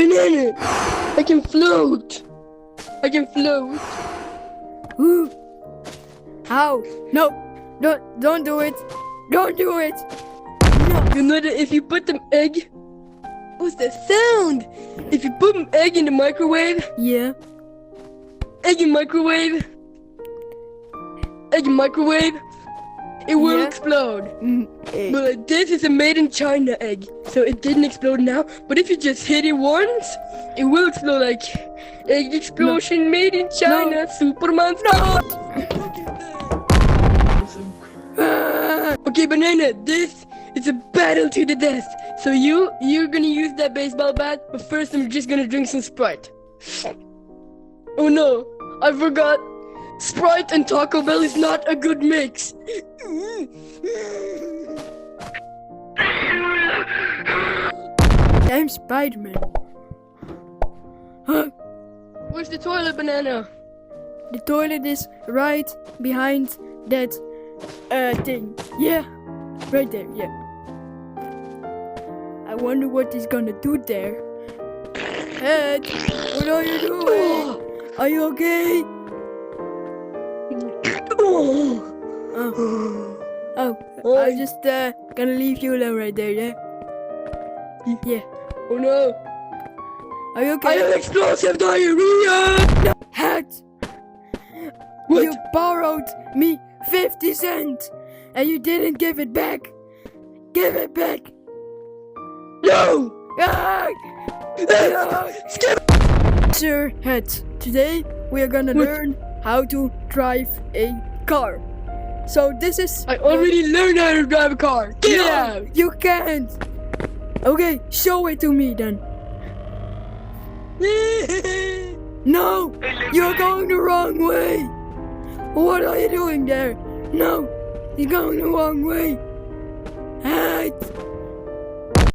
Banana! I can float! I can float! Ooh. How? No! Don't do it! Don't do it! No! You know that if you put the egg... What's that sound? If you put an egg in the microwave... Yeah. Egg in microwave... Egg in microwave... It will Yeah. explode. But this is a made in China egg. So it didn't explode now. But if you just hit it once... It will explode like... Egg explosion made in China. Superman style. Okay, Banana, this is a battle to the death. So you're gonna use that baseball bat, but first I'm just gonna drink some Sprite. Oh no, I forgot. Sprite and Taco Bell is not a good mix. I'm Spider-Man. Huh? Where's the toilet, Banana? The toilet is right behind that thing. Yeah, right there, yeah. I wonder what he's gonna do there. Ed, what are you doing? Are you okay? Oh, I'm just gonna leave you alone right there, yeah? Yeah. Oh no, Are you I okay? have explosive diarrhea! Hat! What? You borrowed me 50 cents and you didn't give it back. Give it back. No! Ah! Skip! Sir Hat, today we are gonna What? learn how to drive a car. So this is... I already learned how to drive a car. Get No, out! you can't. Okay, show it to me then. No, you're going the wrong way. What are you doing there? No, you're going the wrong way. Hat.